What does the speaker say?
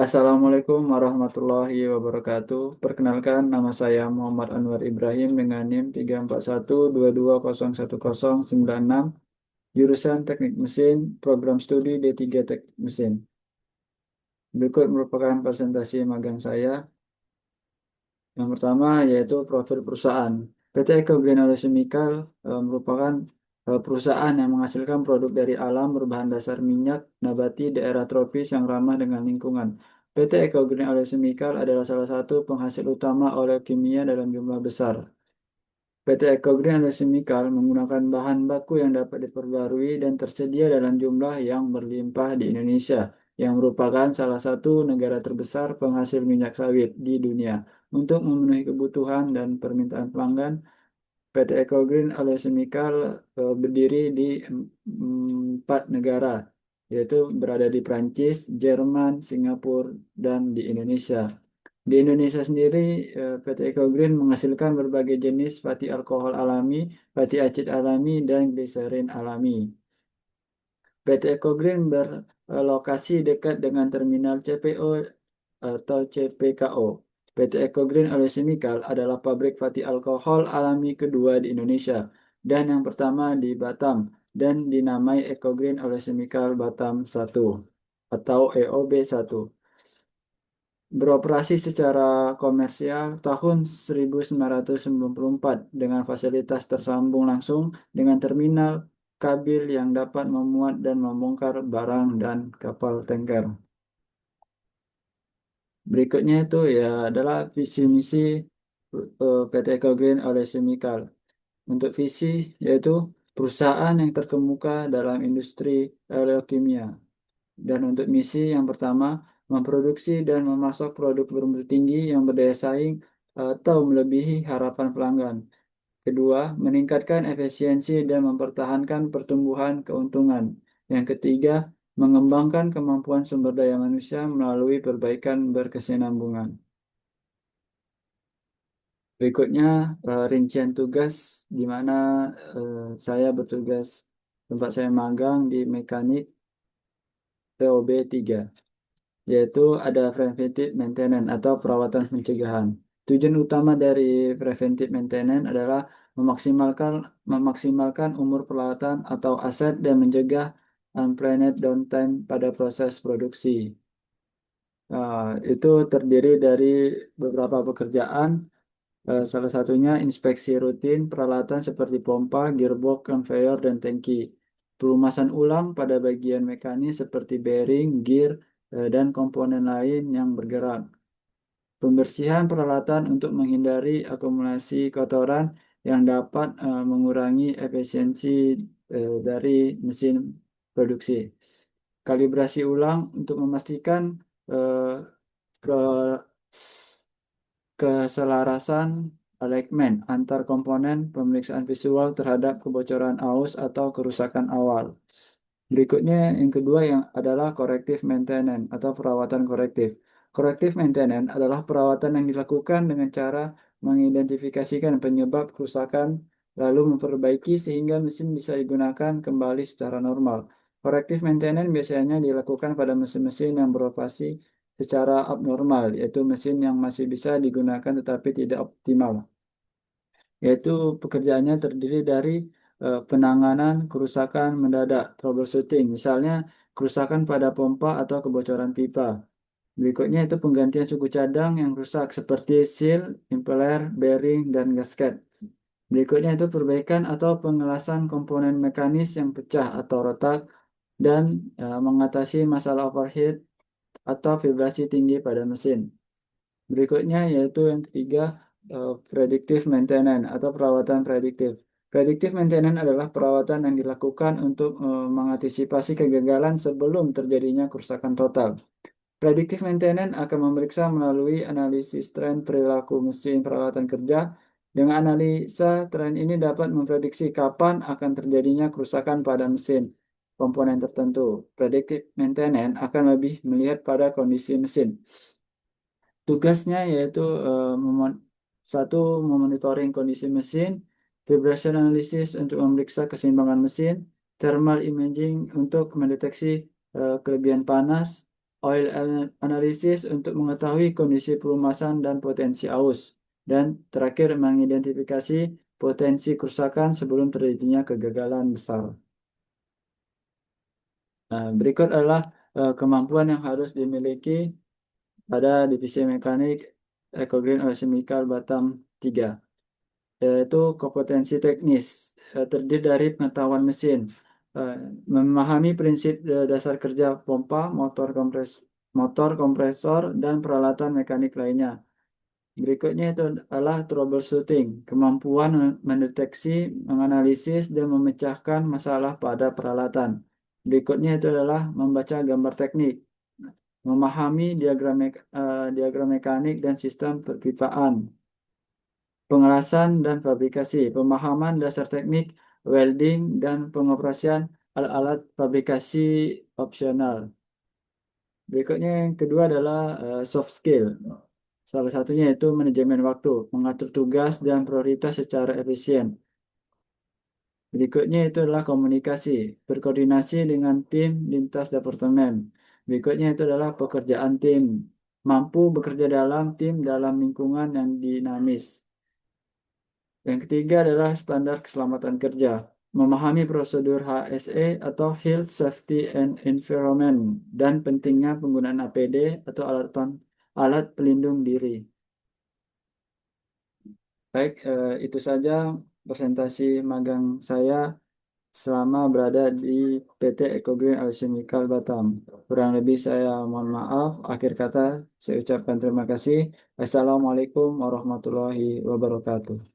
Assalamualaikum warahmatullahi wabarakatuh. Perkenalkan, nama saya Muhammad Anwar Ibrahim dengan NIM 34122010096, jurusan Teknik Mesin, program studi D3 Teknik Mesin. Berikut merupakan presentasi magang saya. Yang pertama yaitu profil perusahaan. PT Eco Green Oil Chemical merupakan perusahaan yang menghasilkan produk dari alam berbahan dasar minyak nabati daerah tropis yang ramah dengan lingkungan. PT Eco Green Oil Chemical adalah salah satu penghasil utama oleo kimia dalam jumlah besar. PT Eco Green Oil Chemical menggunakan bahan baku yang dapat diperbarui dan tersedia dalam jumlah yang berlimpah di Indonesia, yang merupakan salah satu negara terbesar penghasil minyak sawit di dunia. Untuk memenuhi kebutuhan dan permintaan pelanggan, PT Eco Green Oil Chemical berdiri di empat negara, yaitu berada di Prancis, Jerman, Singapura, dan di Indonesia. Di Indonesia sendiri, PT Eco Green menghasilkan berbagai jenis fatty alkohol alami, fatty acid alami, dan gliserin alami. PT Eco Green berlokasi dekat dengan terminal CPO atau CPKO. PT Eco Green Oil Chemical adalah pabrik fatty alkohol alami kedua di Indonesia dan yang pertama di Batam dan dinamai Eco Green Oil Chemical Batam 1 atau EOB 1. Beroperasi secara komersial tahun 1994 dengan fasilitas tersambung langsung dengan terminal kabil yang dapat memuat dan membongkar barang dan kapal tanker. Berikutnya itu ya adalah visi misi PT Eco Green Oil Chemical. Untuk visi yaitu perusahaan yang terkemuka dalam industri oleokimia. Dan untuk misi yang pertama, memproduksi dan memasok produk bermutu tinggi yang berdaya saing atau melebihi harapan pelanggan. Kedua, meningkatkan efisiensi dan mempertahankan pertumbuhan keuntungan. Yang ketiga, mengembangkan kemampuan sumber daya manusia melalui perbaikan berkesinambungan. Berikutnya, rincian tugas di mana saya bertugas tempat saya magang di mekanik POB 3, yaitu ada preventive maintenance atau perawatan pencegahan. Tujuan utama dari preventive maintenance adalah memaksimalkan memaksimalkan umur peralatan atau aset dan mencegah unplanned downtime pada proses produksi. Itu terdiri dari beberapa pekerjaan, salah satunya inspeksi rutin peralatan seperti pompa, gearbox, conveyor, dan tangki. Pelumasan ulang pada bagian mekanis seperti bearing, gear, dan komponen lain yang bergerak. Pembersihan peralatan untuk menghindari akumulasi kotoran yang dapat mengurangi efisiensi dari mesin produksi. Kalibrasi ulang untuk memastikan eh, ke keselarasan alignment antar komponen, pemeriksaan visual terhadap kebocoran aus atau kerusakan awal. Berikutnya yang kedua yang adalah corrective maintenance atau perawatan korektif. Corrective maintenance adalah perawatan yang dilakukan dengan cara mengidentifikasikan penyebab kerusakan lalu memperbaiki sehingga mesin bisa digunakan kembali secara normal. Corrective maintenance biasanya dilakukan pada mesin-mesin yang beroperasi secara abnormal, yaitu mesin yang masih bisa digunakan tetapi tidak optimal. Yaitu pekerjaannya terdiri dari penanganan kerusakan mendadak, troubleshooting, misalnya kerusakan pada pompa atau kebocoran pipa. Berikutnya itu penggantian suku cadang yang rusak seperti seal, impeller, bearing, dan gasket. Berikutnya itu perbaikan atau pengelasan komponen mekanis yang pecah atau retak dan mengatasi masalah overheat atau vibrasi tinggi pada mesin. Berikutnya yaitu yang ketiga, predictive maintenance atau perawatan prediktif. Predictive maintenance adalah perawatan yang dilakukan untuk mengantisipasi kegagalan sebelum terjadinya kerusakan total. Predictive maintenance akan memeriksa melalui analisis tren perilaku mesin peralatan kerja. Dengan analisa tren ini dapat memprediksi kapan akan terjadinya kerusakan pada mesin komponen tertentu. Predictive maintenance akan lebih melihat pada kondisi mesin. Tugasnya yaitu satu, memonitoring kondisi mesin, vibration analysis untuk memeriksa keseimbangan mesin, thermal imaging untuk mendeteksi kelebihan panas, Oil analysis untuk mengetahui kondisi pelumasan dan potensi aus. Dan terakhir, mengidentifikasi potensi kerusakan sebelum terjadinya kegagalan besar. Berikut adalah kemampuan yang harus dimiliki pada divisi mekanik Eco Green Oil Chemical Batam 3, yaitu kompetensi teknis, terdiri dari pengetahuan mesin, memahami prinsip dasar kerja pompa, motor kompresor, dan peralatan mekanik lainnya. Berikutnya itu adalah troubleshooting, kemampuan mendeteksi, menganalisis, dan memecahkan masalah pada peralatan. Berikutnya itu adalah membaca gambar teknik, memahami diagram mekanik dan sistem perpipaan, pengelasan dan fabrikasi, pemahaman dasar teknik, welding, dan pengoperasian alat-alat fabrikasi opsional. Berikutnya yang kedua adalah soft skill. Salah satunya yaitu manajemen waktu, mengatur tugas dan prioritas secara efisien. Berikutnya itu adalah komunikasi, berkoordinasi dengan tim lintas departemen. Berikutnya itu adalah pekerjaan tim, mampu bekerja dalam tim dalam lingkungan yang dinamis. Yang ketiga adalah standar keselamatan kerja, memahami prosedur HSE atau Health Safety and Environment, dan pentingnya penggunaan APD atau alat pelindung diri. Baik, itu saja presentasi magang saya selama berada di PT Eco Green Oil Chemical Batam. Kurang lebih saya mohon maaf. Akhir kata saya ucapkan terima kasih. Assalamualaikum warahmatullahi wabarakatuh.